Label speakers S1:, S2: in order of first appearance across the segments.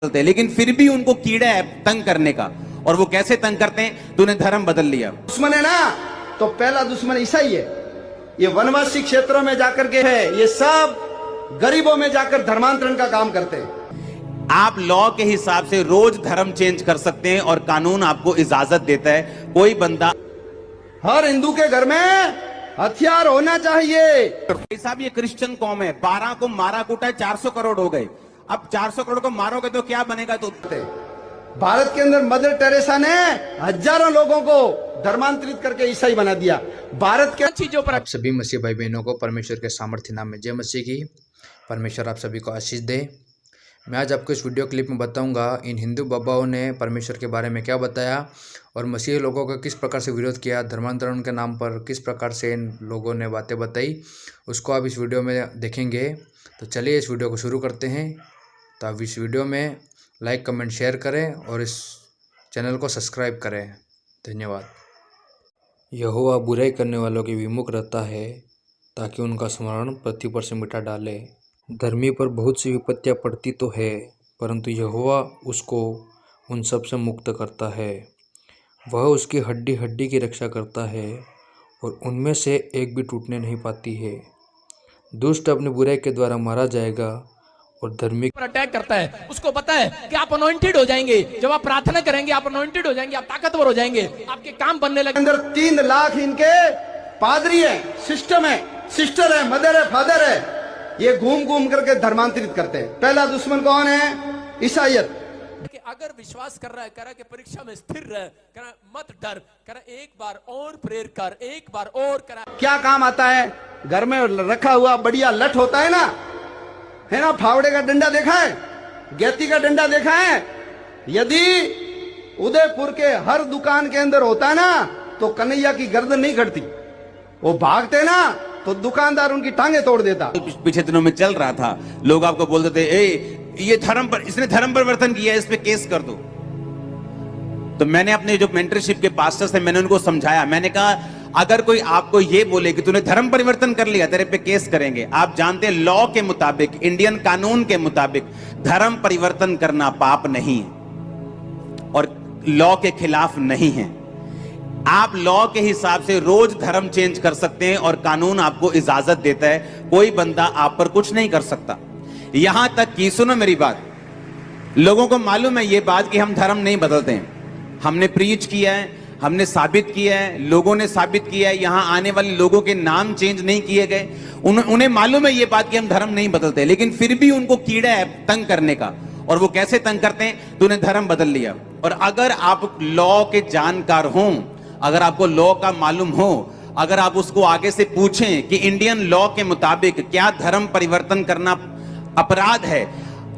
S1: बदलते, लेकिन फिर भी उनको कीड़ा है तंग करने का। और वो कैसे तंग करते हैं? तूने धर्म बदल लिया।
S2: दुश्मन है ना, तो पहला दुश्मन ईसाई है। ये वनवासी क्षेत्रों में जाकर के है, ये सब गरीबों में जाकर धर्मांतरण का काम करते हैं।
S1: आप लॉ के हिसाब से रोज धर्म चेंज कर सकते हैं और कानून आपको इजाजत देता है। कोई बंदा,
S2: हर हिंदू के घर में हथियार होना चाहिए।
S1: साहब ये क्रिश्चियन कौम है, 12 को मारा कूटा है, 400 करोड़ हो गए। अब 400 करोड़ को मारोगे तो क्या बनेगा? तो
S2: भारत के अंदर मदर टेरेसा ने हजारों लोगों को धर्मांतरित करके ईसाई बना दिया। भारत के
S3: चीजों पर आप सभी मसीह भाई बहनों को परमेश्वर के सामर्थ्य नाम में जय मसीह की। परमेश्वर आप सभी को आशीष दे। मैं आज आपको इस वीडियो क्लिप में बताऊंगा इन हिंदू बाबाओं ने परमेश्वर के बारे में क्या बताया और मसीही लोगों का किस प्रकार से विरोध किया, धर्मांतरण के नाम पर किस प्रकार से इन लोगों ने बातें बताई, उसको आप इस वीडियो में देखेंगे। तो चलिए इस वीडियो को शुरू करते हैं। तो आप इस वीडियो में लाइक कमेंट शेयर करें और इस चैनल को सब्सक्राइब करें। धन्यवाद। यहोवा बुराई करने वालों के विमुख रहता है ताकि उनका स्मरण पृथ्वी पर से मिटा डाले। धर्मी पर बहुत सी विपत्तियां पड़ती तो है, परंतु यहोवा उसको उन सब से मुक्त करता है। वह उसकी हड्डी हड्डी की रक्षा करता है और उनमें से एक भी टूटने नहीं पाती है। दुष्ट अपनी बुराई के द्वारा मारा जाएगा और धर्मी
S4: पर अटैक करता है। उसको पता है कि आप अनॉइंटेड हो जाएंगे, जब आप प्रार्थना करेंगे आप अनॉइंटेड हो जाएंगे, आप ताकतवर हो जाएंगे, आपके काम बनने लगे।
S2: अंदर 3 लाख इनके पादरी है, सिस्टम है, सिस्टर है, मदर है, फादर है। ये घूम घूम करके धर्मांतरित करते हैं। पहला दुश्मन कौन है? ईसाइयत।
S4: कि अगर विश्वास कर रहा है, कह रहा कि परीक्षा में स्थिर रह, कह रहा मत डर, कह रहा एक बार और प्रेयर कर, एक बार और करा।
S2: क्या काम आता है? घर में रखा हुआ बढ़िया लठ होता है ना, फावड़े का डंडा देखा है, गैती का डंडा देखा है। यदि उदयपुर के हर दुकान के अंदर होता ना तो कन्हैया की गर्दन नहीं कटती। वो भागते ना तो दुकानदार उनकी टांगे तोड़ देता।
S1: पिछले दिनों में चल रहा था, लोग आपको बोलते थे ये इसने धर्म परिवर्तन किया, इस पे केस कर दो। तो मैंने अपने जो मेंटरशिप के पास्टर्स थे, मैंने उनको समझाया। मैंने कहा अगर कोई आपको ये बोले कि तूने धर्म परिवर्तन कर लिया, तेरे पे केस करेंगे। आप जानते हैं लॉ के मुताबिक, इंडियन कानून के मुताबिक धर्म परिवर्तन करना पाप नहीं है और लॉ के खिलाफ नहीं है। आप लॉ के हिसाब से रोज धर्म चेंज कर सकते हैं और कानून आपको इजाजत देता है। कोई बंदा आप पर कुछ नहीं कर सकता। यहां तक कि सुनो मेरी बात, लोगों को मालूम है ये बात कि हम धर्म नहीं बदलते हैं। हमने प्रीच किया है, हमने साबित किया है, लोगों ने साबित किया है। यहां आने वाले लोगों के नाम चेंज नहीं किए गए। उन्हें मालूम है ये बात कि हम धर्म नहीं बदलते, लेकिन फिर भी उनको कीड़ा है तंग करने का। और वो कैसे तंग करते हैं? तूने धर्म बदल लिया। और अगर आप लॉ के जानकार हों, अगर आपको लॉ का मालूम हो, अगर आप उसको आगे से पूछें कि इंडियन लॉ के मुताबिक क्या धर्म परिवर्तन करना अपराध है,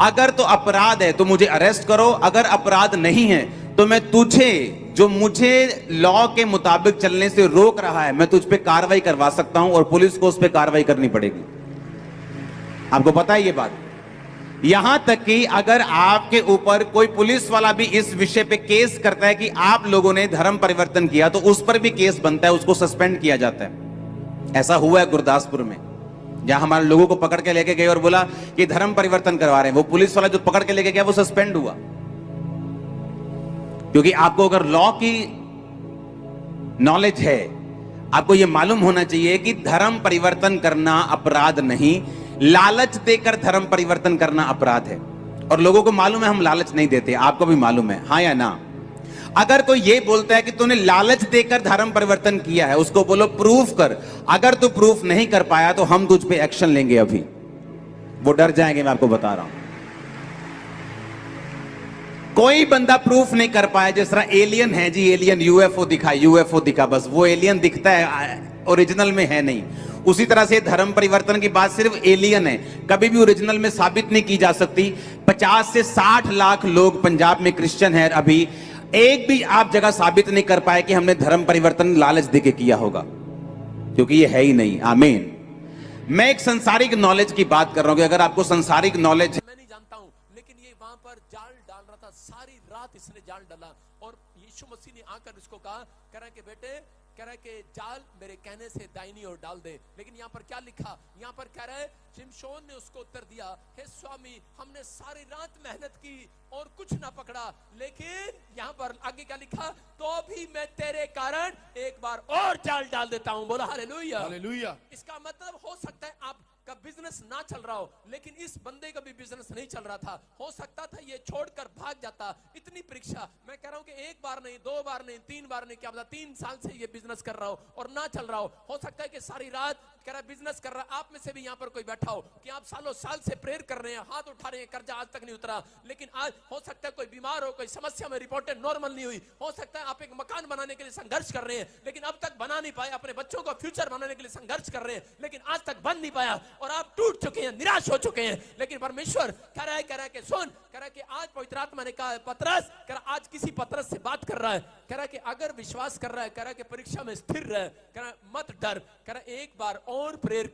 S1: अगर तो अपराध है तो मुझे अरेस्ट करो, अगर अपराध नहीं है तो मैं तुझे, जो मुझे लॉ के मुताबिक चलने से रोक रहा है, मैं तुझ पे कार्रवाई करवा सकता हूं और पुलिस को उस पे कार्रवाई करनी पड़ेगी। आपको पता है ये बात? यहां तक कि अगर आपके ऊपर कोई पुलिस वाला भी इस विषय पे केस करता है कि आप लोगों ने धर्म परिवर्तन किया, तो उस पर भी केस बनता है, उसको सस्पेंड किया जाता है। ऐसा हुआ है गुरदासपुर में, जहां हमारे लोगों को पकड़ के लेके गए और बोला कि धर्म परिवर्तन करवा रहे हैं। वो पुलिस वाला जो पकड़ के लेके गया वो सस्पेंड हुआ। क्योंकि आपको अगर लॉ की नॉलेज है, आपको यह मालूम होना चाहिए कि धर्म परिवर्तन करना अपराध नहीं, लालच देकर धर्म परिवर्तन करना अपराध है। और लोगों को मालूम है हम लालच नहीं देते, आपको भी मालूम है, हाँ या ना? अगर कोई ये बोलता है कि तूने लालच देकर धर्म परिवर्तन किया है, उसको बोलो प्रूफ कर। अगर तू प्रूफ नहीं कर पाया तो हम तुझ पे एक्शन लेंगे। अभी वो डर जाएंगे, मैं आपको बता रहा हूं। कोई बंदा प्रूफ नहीं कर पाया। जिस तरह एलियन है जी, एलियन यूएफओ दिखा, बस वो एलियन दिखता है, ओरिजिनल में है नहीं। उसी तरह से धर्म परिवर्तन की बात सिर्फ एलियन है, कभी भी ओरिजिनल में साबित नहीं की जा सकती। 50 से 60 लाख लोग पंजाब में क्रिश्चियन है, अभी एक भी आप जगह साबित नहीं कर पाए कि हमने धर्म परिवर्तन लालच देके किया होगा, क्योंकि ये है ही नहीं। आमीन। मैं एक संसारिक नॉलेज की बात कर रहा हूं कि अगर आपको संसारिक नॉलेज,
S4: मैं नहीं जानता हूं, लेकिन ये वहां पर जाल डाल रहा था, सारी रात इसने जाल डाला। और यीशु मसीह ने आकर इसको कहा, कह रहा है कि बेटे, कह रहा है कि जाल मेरे कहने से दाहिनी ओर डाल दे। लेकिन यहाँ पर क्या लिखा, यहाँ पर कह रहा है शिमशोन ने उसको उत्तर दिया, हे स्वामी, हमने सारी रात मेहनत की और कुछ ना पकड़ा, लेकिन यहाँ पर आगे क्या लिखा, तो भी मैं तेरे कारण एक बार और जाल डाल देता हूं। बोला हालेलुया।
S5: हालेलुया।
S4: इसका मतलब हो सकता है आपका बिजनेस ना चल रहा हो, लेकिन इस बंदे का भी बिजनेस नहीं चल रहा था। हो सकता था ये छोड़कर भाग जाता। इतनी परीक्षा, मैं कह रहा हूं कि एक बार नहीं, दो बार नहीं, तीन बार नहीं, क्या पता 3 साल से ये बिजनेस कर रहा हो और ना चल रहा हो सकता है कि सारी रात कह रहा बिजनेस कर रहा। आप में से भी यहां पर कोई बैठा हो कि आप सालों साल से प्रेयर कर रहे हैं, हाथ उठा रहे हैं, कर्जा आज तक नहीं उतरा, लेकिन आज हो सकता है कोई बीमार हो, कोई समस्या में रिपोर्टेड नॉर्मल नहीं हुई। हो सकता है आप एक मकान बनाने के लिए संघर्ष कर रहे हैं, लेकिन अब तक बना नहीं पाए। अपने बच्चों का फ्यूचर बनाने के लिए संघर्ष कर रहे हैं, लेकिन आज तक बन नहीं पाया और आप टूट चुके हैं, निराश हो चुके हैं। लेकिन परमेश्वर कह रहा है कि सुन, कह रहा है कि आज पवित्र आत्मा ने कहा, पतरस, कह रहा आज किसी पतरस से बात कर रहा है, कह रहा है कि अगर विश्वास कर रहा है, कह रहा है कि परीक्षा में स्थिर रहे, कह रहा है मत डर, कह रहा है एक बार और प्रेयर